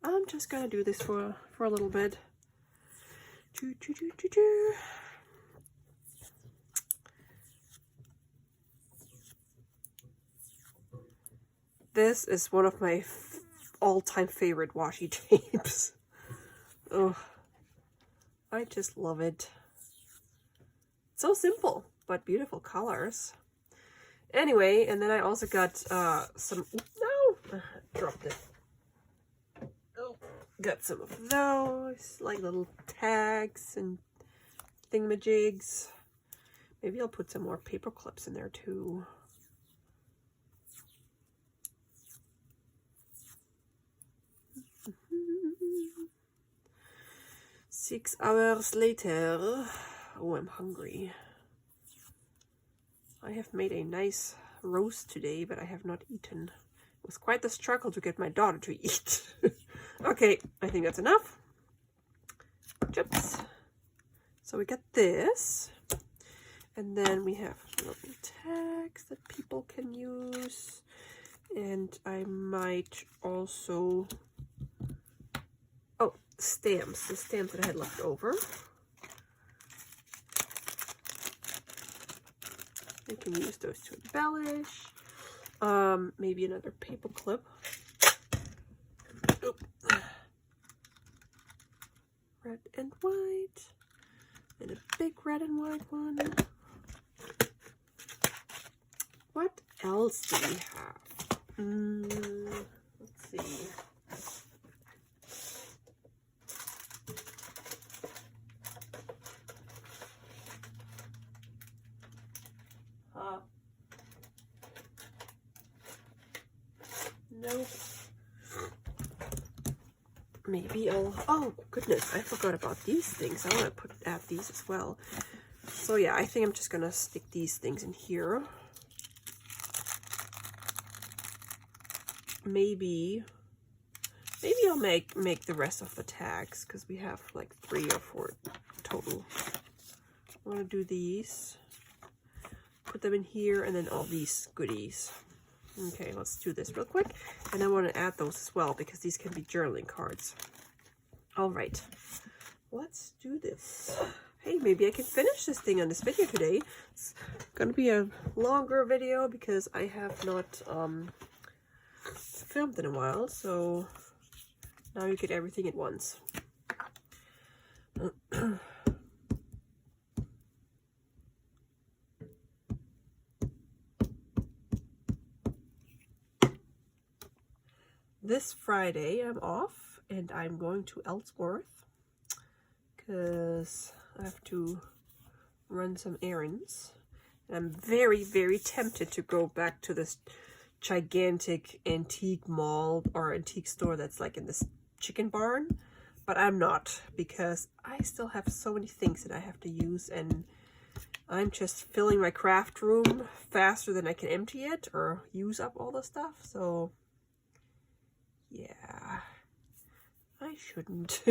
I'm just gonna do this for a little bit. This is one of my all-time favorite washi tapes. Oh, I just love it. So simple, but beautiful colors. Anyway, and then I also got some, no, dropped it. Oh, got some of those, like little tags and thingamajigs. Maybe I'll put some more paper clips in there too. Six hours later. Oh, I'm hungry. I have made a nice roast today, but I have not eaten. It was quite the struggle to get my daughter to eat. Okay, I think that's enough. Chips. So we got this. And then we have little tags that people can use. And I might also... Oh, stamps, the stamps that I had left over. You can use those to embellish. Maybe another paper clip. Oop. Red and white. And a big red and white one. What else do we have? Let's see. Nope. Maybe I'll, oh goodness, I forgot about these things. I want to add these as well. So yeah, I think I'm just gonna stick these things in here. Maybe I'll make the rest of the tags, because we have like 3 or 4 total. I want to do these, put them in here, and then all these goodies. Okay, let's do this real quick. And I want to add those as well, because these can be journaling cards. All right, let's do this. Hey, maybe I can finish this thing on this video today. It's gonna be a longer video because I have not filmed in a while, so now you get everything at once. This Friday I'm off and I'm going to Ellsworth because I have to run some errands. And I'm very, very tempted to go back to this gigantic antique mall or antique store that's like in this chicken barn, but I'm not, because I still have so many things that I have to use, and I'm just filling my craft room faster than I can empty it or use up all the stuff. So yeah, I shouldn't.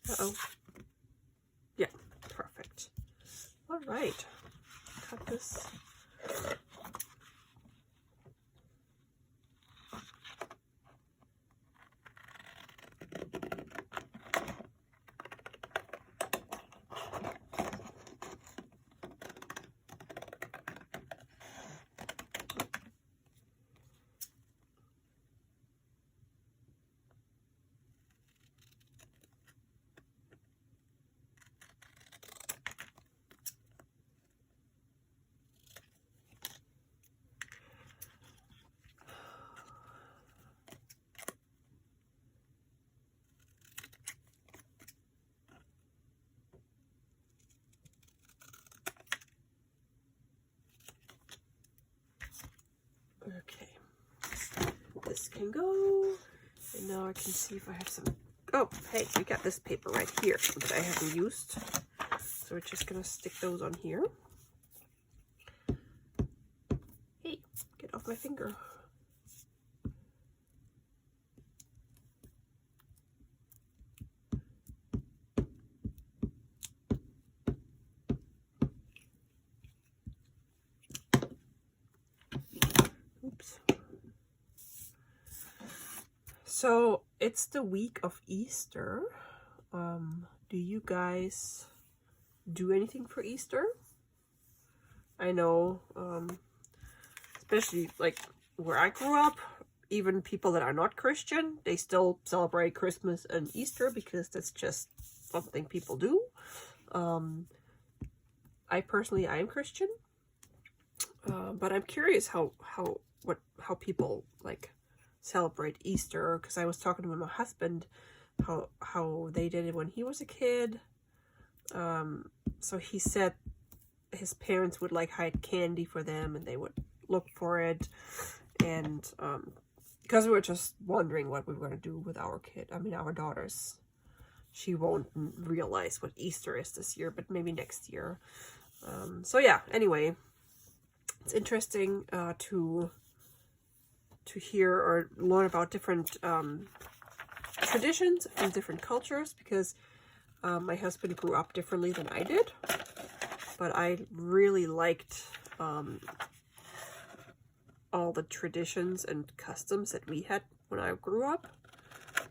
Uh-oh. Yeah, perfect. All right. Cut this. Okay, this can go, and now I can see if I have some. Oh, hey, we got this paper right here that I haven't used, so we're just gonna stick those on here. Hey, get off my finger. Oops. So it's the week of Easter. Do you guys do anything for Easter? I know, especially like where I grew up, even people that are not Christian, they still celebrate Christmas and Easter because that's just something people do. I personally, I am Christian, but I'm curious how people like celebrate Easter, because I was talking to my husband how they did it when he was a kid. So he said his parents would like hide candy for them and they would look for it, and because we were just wondering what we were going to do with our kid. I mean, our daughters, she won't realize what Easter is this year, but maybe next year. So yeah, anyway, it's interesting to hear or learn about different traditions from different cultures, because my husband grew up differently than I did, but I really liked all the traditions and customs that we had when I grew up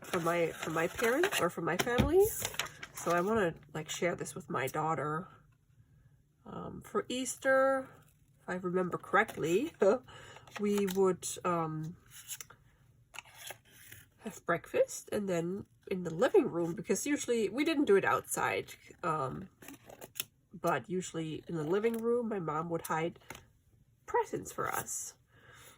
from my parents or from my family. So I want to like share this with my daughter. For Easter, if I remember correctly, we would have breakfast and then in the living room, because usually we didn't do it outside, but usually in the living room my mom would hide presents for us.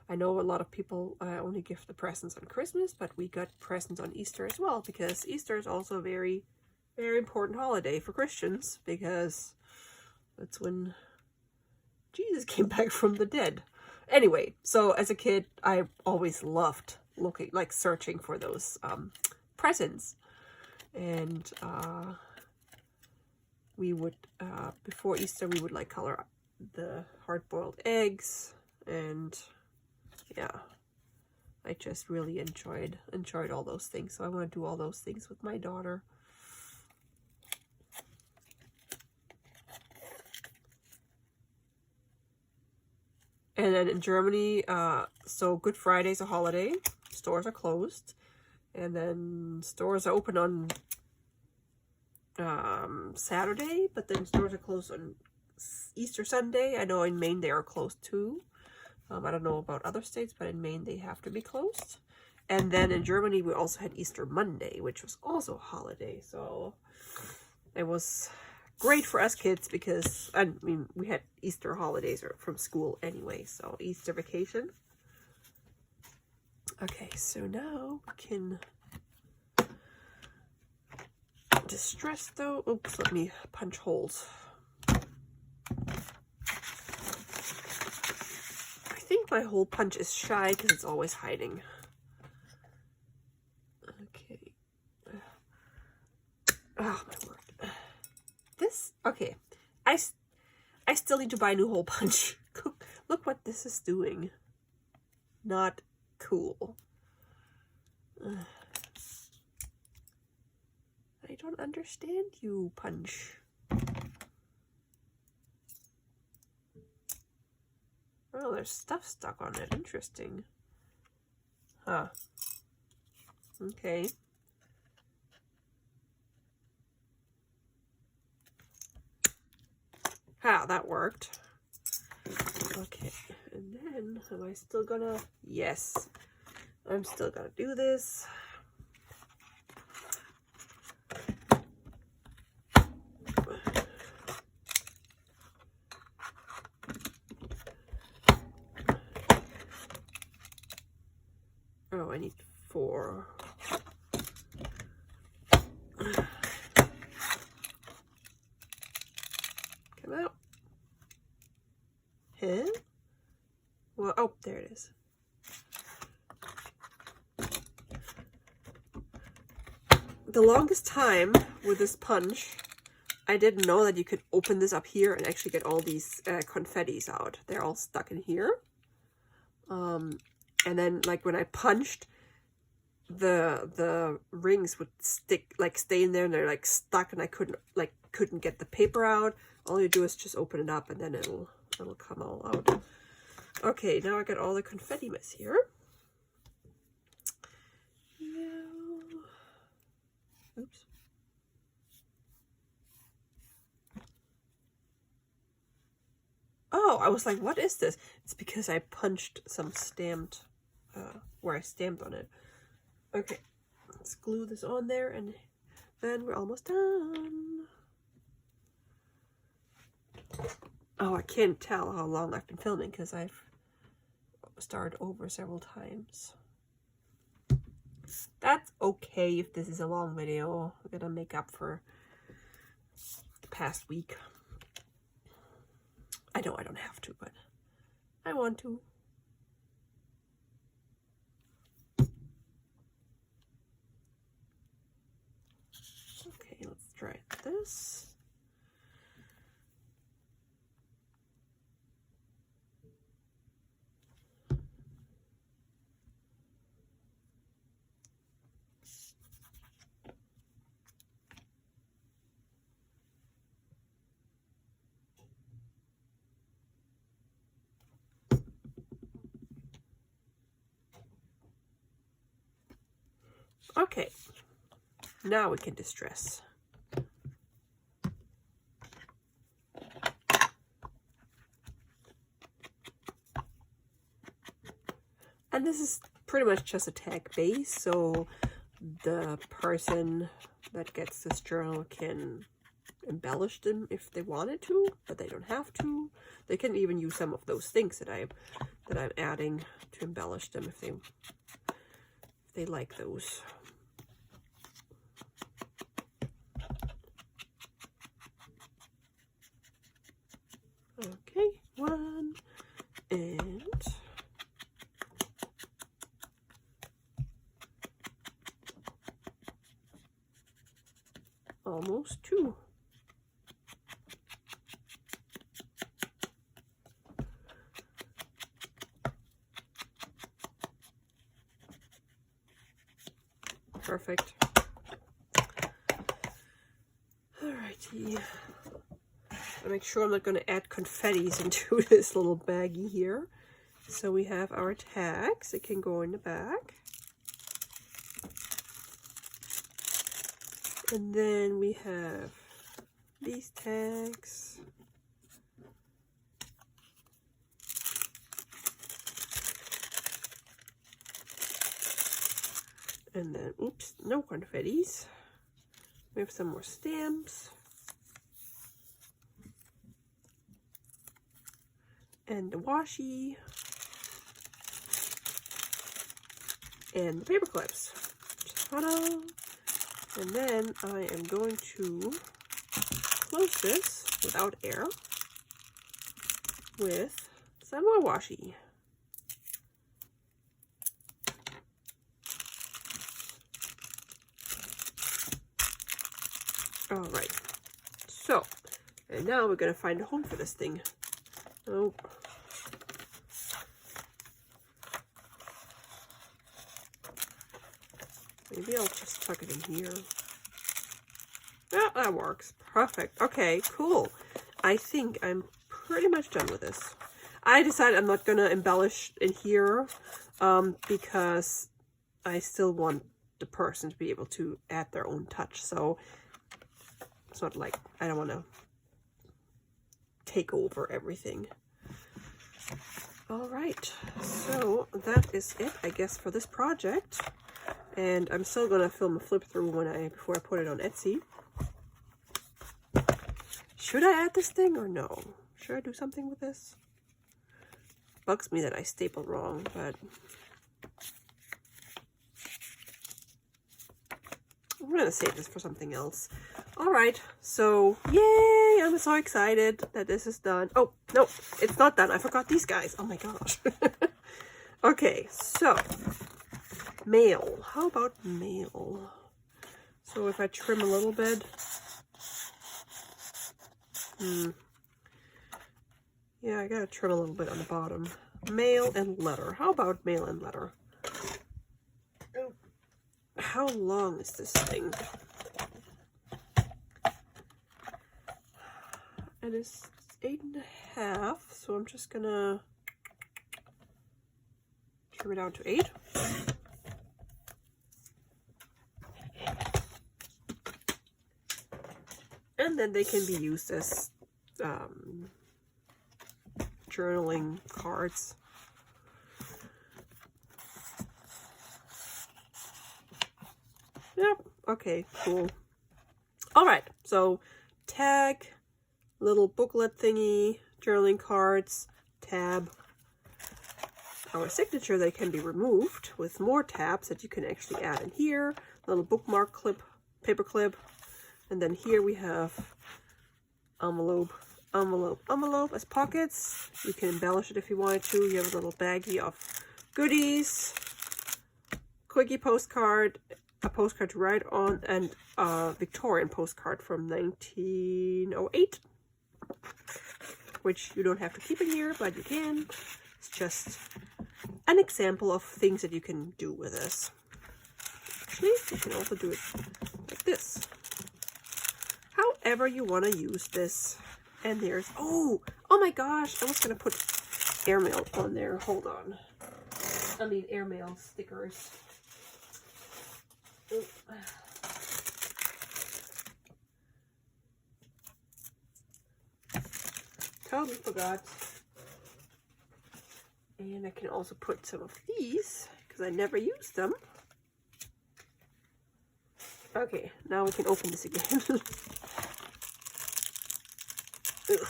I know a lot of people only give the presents on Christmas, but we got presents on Easter as well, because Easter is also a very, very important holiday for Christians, because that's when Jesus came back from the dead. Anyway, so as a kid, I always loved looking, like searching for those presents. And we would, before Easter, we would like color the hard-boiled eggs, and yeah, I just really enjoyed all those things. So I want to do all those things with my daughter. And then in Germany, so Good Friday is a holiday. Stores are closed. And then stores are open on Saturday, but then stores are closed on Easter Sunday. I know in Maine they are closed too. I don't know about other states, but in Maine they have to be closed. And then in Germany we also had Easter Monday, which was also a holiday. So it was great for us kids, because I mean we had Easter holidays from school anyway, so Easter vacation. Okay, so now we can distress though. Oops, let me punch holes. I think my hole punch is shy because it's always hiding. Okay. Oh my word. This, okay. I still need to buy a new hole punch. Look what this is doing. Not cool. I don't understand you, punch. Oh, there's stuff stuck on it. Interesting. Huh. Okay. Ah, that worked. Okay, and then am I still gonna? Yes, I'm still gonna do this. Oh, I need 4. Come out. Huh? Well, oh, there it is. The longest time with this punch, I didn't know that you could open this up here and actually get all these confettis out. They're all stuck in here. And then, like, when I punched, the rings would stay in there, and they're like stuck, and I couldn't get the paper out. All you do is just open it up, and then it'll come all out. Okay, now I got all the confetti mess here. Oops. Oh, I was like, what is this? It's because I punched some stamped, where I stamped on it. Okay, let's glue this on there, and then we're almost done. Oh, I can't tell how long I've been filming because I've started over several times. That's okay if this is a long video. I'm gonna make up for the past week. I know I don't have to, but I want to. Okay, let's try this. Now we can distress. And this is pretty much just a tag base, so the person that gets this journal can embellish them if they wanted to, but they don't have to. They can even use some of those things that I'm adding to embellish them if they like those. Okay, one and almost two. Perfect. Alrighty. I'll make sure I'm not going to add confettis into this little baggie here. So we have our tags. It can go in the back. And then we have these tags. And then, oops, no confettis. We have some more stamps. And the washi. And the paper clips. Ta-da! And then I am going to close this without air with some more washi. Alright, so, and now we're going to find a home for this thing. Oh. Maybe I'll just tuck it in here. Yeah, that works. Perfect. Okay, cool. I think I'm pretty much done with this. I decided I'm not going to embellish in here because I still want the person to be able to add their own touch. So it's not like I don't want to take over everything. All right, so that is it, I guess, for this project. And I'm still gonna film a flip through before I put it on Etsy. Should I add this thing or no? Should I do something with this? Bugs me that I stapled wrong, but I'm gonna save this for something else. All right, so yay! I'm so excited that this is done. Oh no, it's not done. I forgot these guys. Oh my gosh. Okay, so mail. How about mail? So if I trim a little bit. Yeah, I gotta trim a little bit on the bottom. Mail and letter. How about mail and letter? Oh. How long is this thing? It is 8.5, so I'm just gonna trim it down to 8. And then they can be used as journaling cards. Yep, okay, cool. Alright, so tag, little booklet thingy, journaling cards, tab. Our signature that can be removed with more tabs that you can actually add in here. Little bookmark clip, paper clip. And then here we have envelope, envelope, envelope as pockets. You can embellish it if you wanted to. You have a little baggie of goodies, quickie postcard, a postcard to write on, and a Victorian postcard from 1908, which you don't have to keep in here, but you can. It's just an example of things that you can do with this. Actually, you can also do it like this. However you want to use this. And there's, oh my gosh, I was going to put Airmail on there. Hold on. I need Airmail stickers. totally forgot. And I can also put some of these, because I never use them. Okay, now we can open this again. Ugh.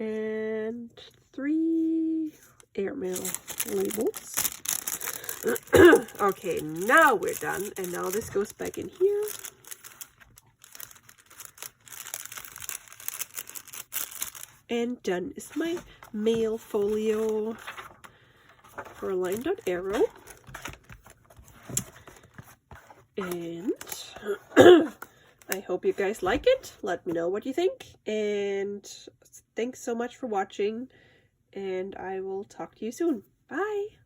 And 3 Airmail labels. Okay, now we're done. And now this goes back in here. And done is my mail folio for LineDotArrow. And I hope you guys like it. Let me know what you think. And thanks so much for watching. And I will talk to you soon. Bye!